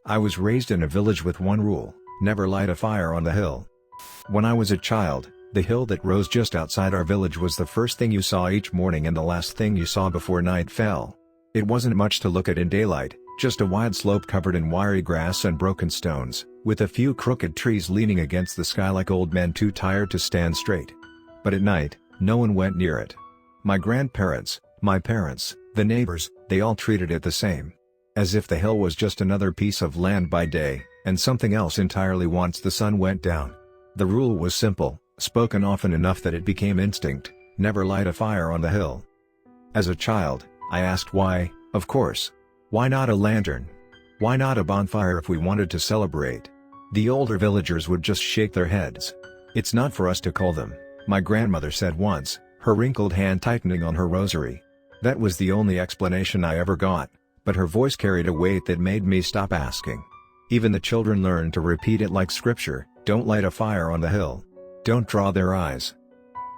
I was raised in a village with one rule: never light a fire on the hill. When I was a child, the hill that rose just outside our village was the first thing you saw each morning and the last thing you saw before night fell. It wasn't much to look at in daylight, just a wide slope covered in wiry grass and broken stones, with a few crooked trees leaning against the sky like old men too tired to stand straight. But at night, no one went near it. My grandparents, my parents, the neighbors, they all treated it the same. As if the hill was just another piece of land by day, and something else entirely once the sun went down. The rule was simple, spoken often enough that it became instinct: never light a fire on the hill. As a child, I asked why, of course. Why not a lantern? Why not a bonfire if we wanted to celebrate? The older villagers would just shake their heads. "It's not for us to call them," my grandmother said once, her wrinkled hand tightening on her rosary. That was the only explanation I ever got, but her voice carried a weight that made me stop asking. Even the children learned to repeat it like scripture: don't light a fire on the hill. Don't draw their eyes.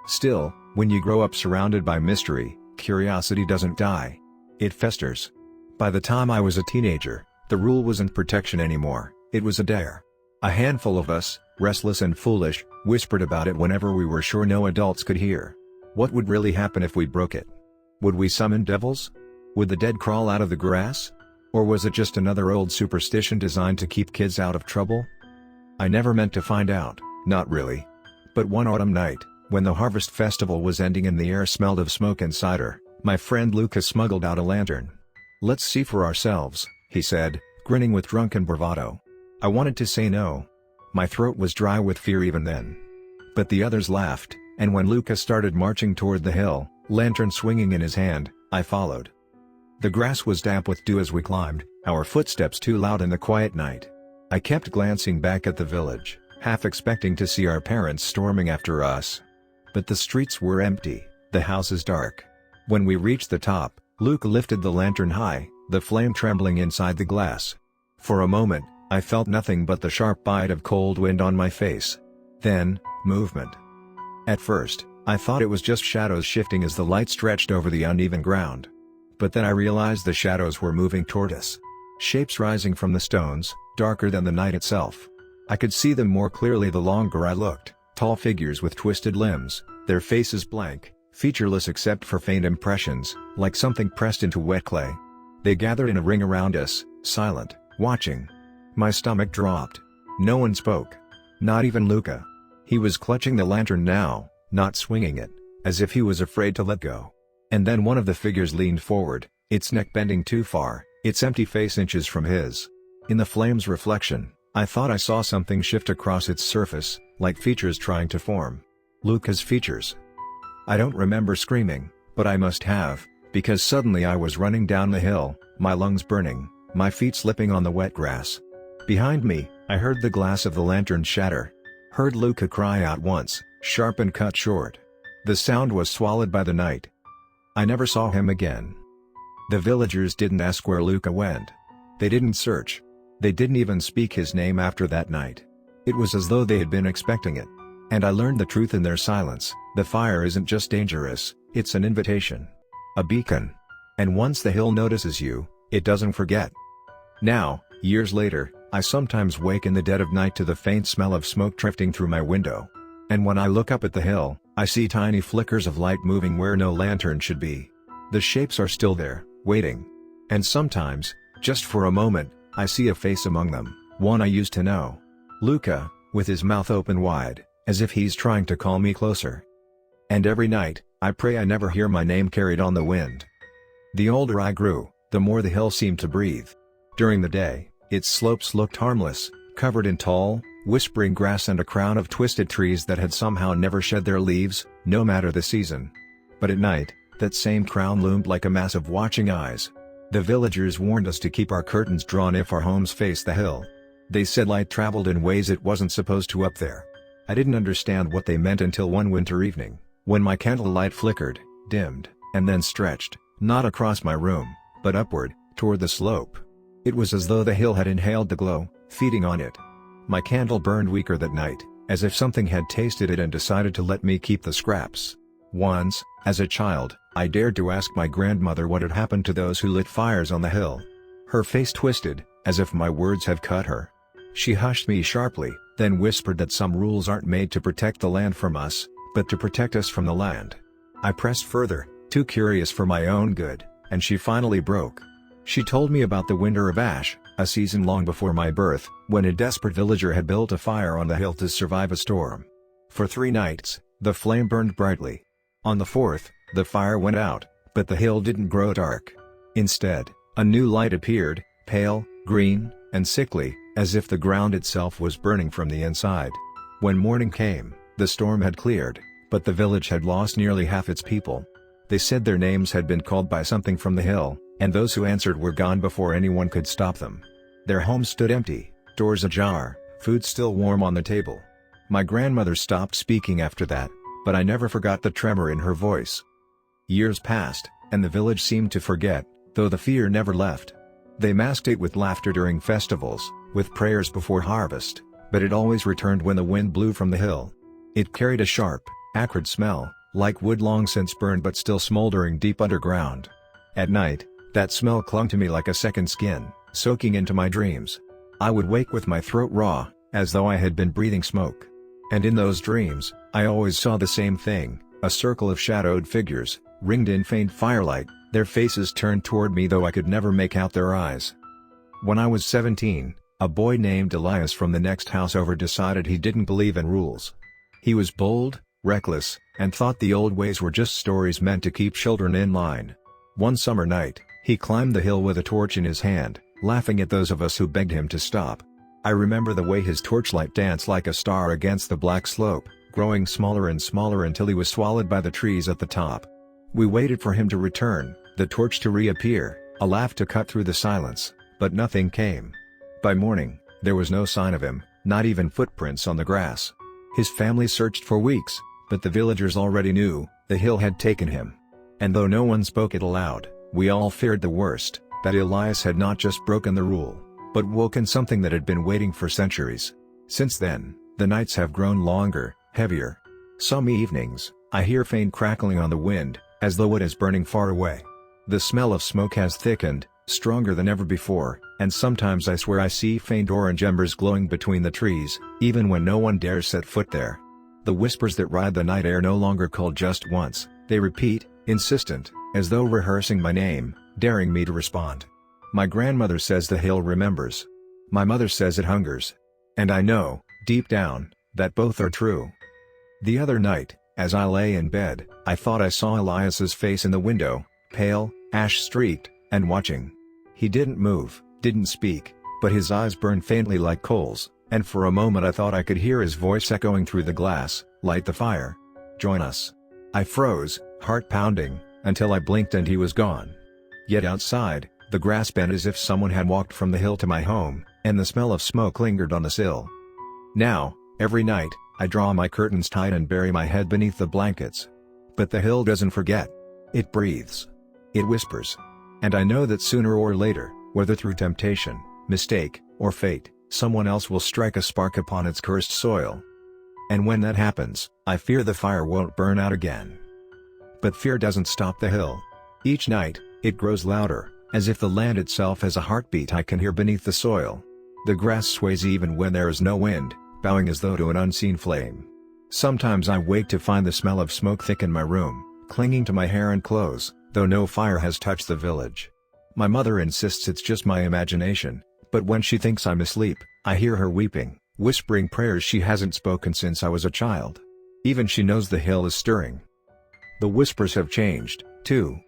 Still, when you grow up surrounded by mystery, curiosity doesn't die. It festers. By the time I was a teenager, the rule wasn't protection anymore, it was a dare. A handful of us, restless and foolish, whispered about it whenever we were sure no adults could hear. What would really happen if we broke it? Would we summon devils? Would the dead crawl out of the grass? Or was it just another old superstition designed to keep kids out of trouble? I never meant to find out, not really. But one autumn night, when the harvest festival was ending and the air smelled of smoke and cider, my friend Lucas smuggled out a lantern. "Let's see for ourselves," he said, grinning with drunken bravado. I wanted to say no. My throat was dry with fear even then. But the others laughed, and when Lucas started marching toward the hill, lantern swinging in his hand, I followed. The grass was damp with dew as we climbed, our footsteps too loud in the quiet night. I kept glancing back at the village, half expecting to see our parents storming after us. But the streets were empty, the houses dark. When we reached the top, Luke lifted the lantern high, the flame trembling inside the glass. For a moment, I felt nothing but the sharp bite of cold wind on my face. Then, movement. At first, I thought it was just shadows shifting as the light stretched over the uneven ground. But then I realized the shadows were moving toward us. Shapes rising from the stones, darker than the night itself. I could see them more clearly the longer I looked, tall figures with twisted limbs, their faces blank, featureless except for faint impressions, like something pressed into wet clay. They gathered in a ring around us, silent, watching. My stomach dropped. No one spoke. Not even Luca. He was clutching the lantern now, not swinging it, as if he was afraid to let go. And then one of the figures leaned forward, its neck bending too far, its empty face inches from his. In the flame's reflection, I thought I saw something shift across its surface, like features trying to form. Luca's features. I don't remember screaming, but I must have, because suddenly I was running down the hill, my lungs burning, my feet slipping on the wet grass. Behind me, I heard the glass of the lantern shatter. Heard Luca cry out once, sharp and cut short. The sound was swallowed by the night. I never saw him again. The villagers didn't ask where Luca went. They didn't search. They didn't even speak his name after that night. It was as though they had been expecting it. And I learned the truth in their silence: the fire isn't just dangerous, it's an invitation. A beacon. And once the hill notices you, it doesn't forget. Now, years later, I sometimes wake in the dead of night to the faint smell of smoke drifting through my window. And when I look up at the hill, I see tiny flickers of light moving where no lantern should be. The shapes are still there, waiting. And sometimes, just for a moment, I see a face among them, one I used to know. Luca, with his mouth open wide, as if he's trying to call me closer. And every night, I pray I never hear my name carried on the wind. The older I grew, the more the hill seemed to breathe. During the day, its slopes looked harmless, covered in tall, whispering grass and a crown of twisted trees that had somehow never shed their leaves, no matter the season. But at night, that same crown loomed like a mass of watching eyes. The villagers warned us to keep our curtains drawn if our homes faced the hill. They said light traveled in ways it wasn't supposed to up there. I didn't understand what they meant until one winter evening, when my candlelight flickered, dimmed, and then stretched, not across my room, but upward, toward the slope. It was as though the hill had inhaled the glow, feeding on it. My candle burned weaker that night, as if something had tasted it and decided to let me keep the scraps. Once, as a child, I dared to ask my grandmother what had happened to those who lit fires on the hill. Her face twisted, as if my words had cut her. She hushed me sharply, then whispered that some rules aren't made to protect the land from us, but to protect us from the land. I pressed further, too curious for my own good, and she finally broke. She told me about the Winter of Ash, a season long before my birth, when a desperate villager had built a fire on the hill to survive a storm. For 3 nights, the flame burned brightly. On the 4th, the fire went out, but the hill didn't grow dark. Instead, a new light appeared, pale, green, and sickly, as if the ground itself was burning from the inside. When morning came, the storm had cleared, but the village had lost nearly half its people. They said their names had been called by something from the hill, and those who answered were gone before anyone could stop them. Their homes stood empty, doors ajar, food still warm on the table. My grandmother stopped speaking after that, but I never forgot the tremor in her voice. Years passed, and the village seemed to forget, though the fear never left. They masked it with laughter during festivals, with prayers before harvest, but it always returned when the wind blew from the hill. It carried a sharp, acrid smell, like wood long since burned but still smoldering deep underground. At night, that smell clung to me like a second skin, soaking into my dreams. I would wake with my throat raw, as though I had been breathing smoke. And in those dreams, I always saw the same thing, a circle of shadowed figures, ringed in faint firelight, their faces turned toward me though I could never make out their eyes. When I was 17, a boy named Elias from the next house over decided he didn't believe in rules. He was bold, reckless, and thought the old ways were just stories meant to keep children in line. One summer night, he climbed the hill with a torch in his hand, laughing at those of us who begged him to stop. I remember the way his torchlight danced like a star against the black slope, growing smaller and smaller until he was swallowed by the trees at the top. We waited for him to return, the torch to reappear, a laugh to cut through the silence, but nothing came. By morning, there was no sign of him, not even footprints on the grass. His family searched for weeks, but the villagers already knew, the hill had taken him. And though no one spoke it aloud, we all feared the worst, that Elias had not just broken the rule, but woken something that had been waiting for centuries. Since then, the nights have grown longer, heavier. Some evenings, I hear faint crackling on the wind, as though it is burning far away. The smell of smoke has thickened, stronger than ever before, and sometimes I swear I see faint orange embers glowing between the trees, even when no one dares set foot there. The whispers that ride the night air no longer call just once, they repeat, insistent, as though rehearsing my name, daring me to respond. My grandmother says the hill remembers. My mother says it hungers. And I know, deep down, that both are true. The other night, as I lay in bed, I thought I saw Elias's face in the window, pale, ash-streaked, and watching. He didn't move, didn't speak, but his eyes burned faintly like coals, and for a moment I thought I could hear his voice echoing through the glass, "Light the fire. Join us." I froze, heart pounding, until I blinked and he was gone. Yet outside, the grass bent as if someone had walked from the hill to my home, and the smell of smoke lingered on the sill. Now, every night, I draw my curtains tight and bury my head beneath the blankets. But the hill doesn't forget. It breathes. It whispers. And I know that sooner or later, whether through temptation, mistake, or fate, someone else will strike a spark upon its cursed soil. And when that happens, I fear the fire won't burn out again. But fear doesn't stop the hill. Each night, it grows louder, as if the land itself has a heartbeat I can hear beneath the soil. The grass sways even when there is no wind, bowing as though to an unseen flame. Sometimes I wake to find the smell of smoke thick in my room, clinging to my hair and clothes, though no fire has touched the village. My mother insists it's just my imagination, but when she thinks I'm asleep, I hear her weeping, whispering prayers she hasn't spoken since I was a child. Even she knows the hill is stirring. The whispers have changed, too.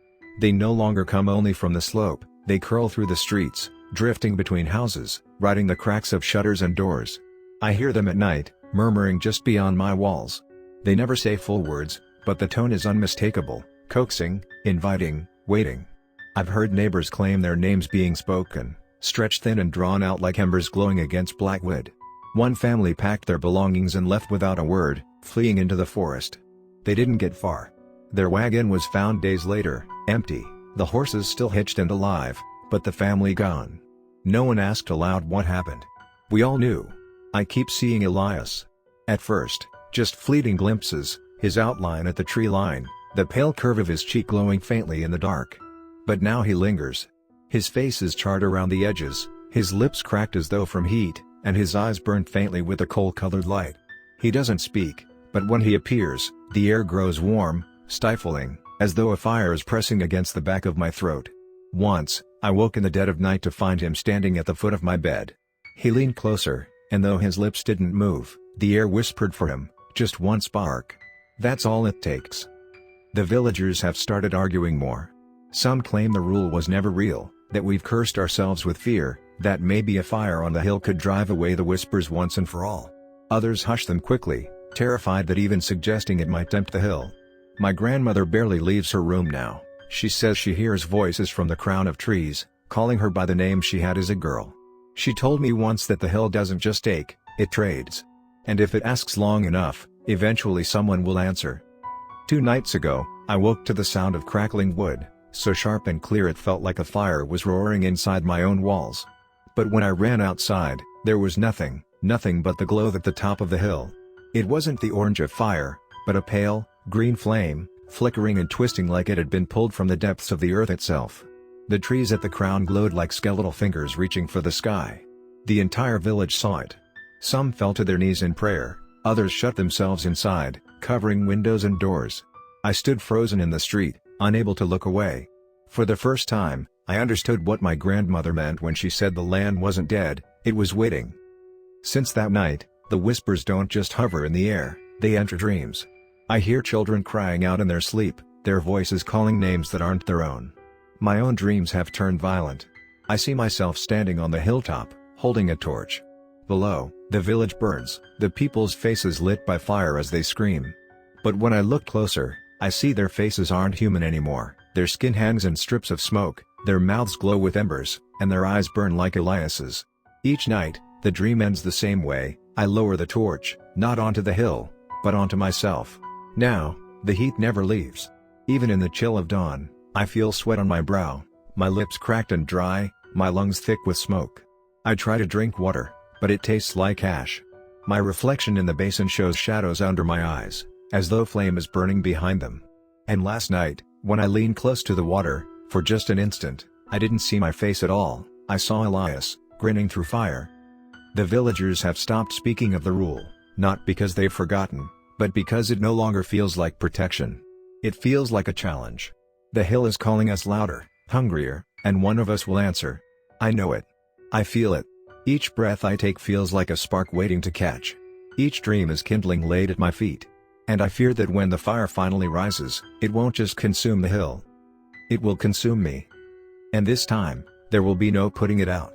They no longer come only from the slope, they curl through the streets, drifting between houses, riding the cracks of shutters and doors. I hear them at night, murmuring just beyond my walls. They never say full words, but the tone is unmistakable, coaxing, inviting, waiting. I've heard neighbors claim their names being spoken, stretched thin and drawn out like embers glowing against black wood. One family packed their belongings and left without a word, fleeing into the forest. They didn't get far. Their wagon was found days later, empty, the horses still hitched and alive, but the family gone. No one asked aloud what happened. We all knew. I keep seeing Elias. At first, just fleeting glimpses, his outline at the tree line, the pale curve of his cheek glowing faintly in the dark. But now he lingers. His face is charred around the edges, His lips cracked as though from heat, and his eyes burned faintly with a coal-colored light. He doesn't speak, but when he appears, the air grows warm, stifling, as though a fire is pressing against the back of my throat. Once, I woke in the dead of night to find him standing at the foot of my bed. He leaned closer, and though his lips didn't move, the air whispered for him, just one spark. That's all it takes. The villagers have started arguing more. Some claim the rule was never real, that we've cursed ourselves with fear, that maybe a fire on the hill could drive away the whispers once and for all. Others hush them quickly, terrified that even suggesting it might tempt the hill. My grandmother barely leaves her room now. She says she hears voices from the crown of trees, calling her by the name she had as a girl. She told me once that the hill doesn't just ache, it trades. And if it asks long enough, eventually someone will answer. 2 nights ago, I woke to the sound of crackling wood, so sharp and clear it felt like a fire was roaring inside my own walls. But when I ran outside, there was nothing but the glow at the top of the hill. It wasn't the orange of fire, but a pale, green flame, flickering and twisting like it had been pulled from the depths of the earth itself. The trees at the crown glowed like skeletal fingers reaching for the sky. The entire village saw it. Some fell to their knees in prayer, others shut themselves inside, covering windows and doors. I stood frozen in the street, unable to look away. For the first time, I understood what my grandmother meant when she said the land wasn't dead, it was waiting. Since that night, the whispers don't just hover in the air, they enter dreams. I hear children crying out in their sleep, their voices calling names that aren't their own. My own dreams have turned violent. I see myself standing on the hilltop, holding a torch. Below, the village burns, the people's faces lit by fire as they scream. But when I look closer, I see their faces aren't human anymore, their skin hangs in strips of smoke, their mouths glow with embers, and their eyes burn like Elias's. Each night, the dream ends the same way. I lower the torch, not onto the hill, but onto myself. Now, the heat never leaves. Even in the chill of dawn, I feel sweat on my brow, my lips cracked and dry, my lungs thick with smoke. I try to drink water, but it tastes like ash. My reflection in the basin shows shadows under my eyes, as though flame is burning behind them. And last night, when I leaned close to the water, for just an instant, I didn't see my face at all. I saw Elias, grinning through fire. The villagers have stopped speaking of the rule, not because they've forgotten, but because it no longer feels like protection. It feels like a challenge. The hill is calling us louder, hungrier, and one of us will answer. I know it. I feel it. Each breath I take feels like a spark waiting to catch. Each dream is kindling laid at my feet. And I fear that when the fire finally rises, it won't just consume the hill. It will consume me. And this time, there will be no putting it out.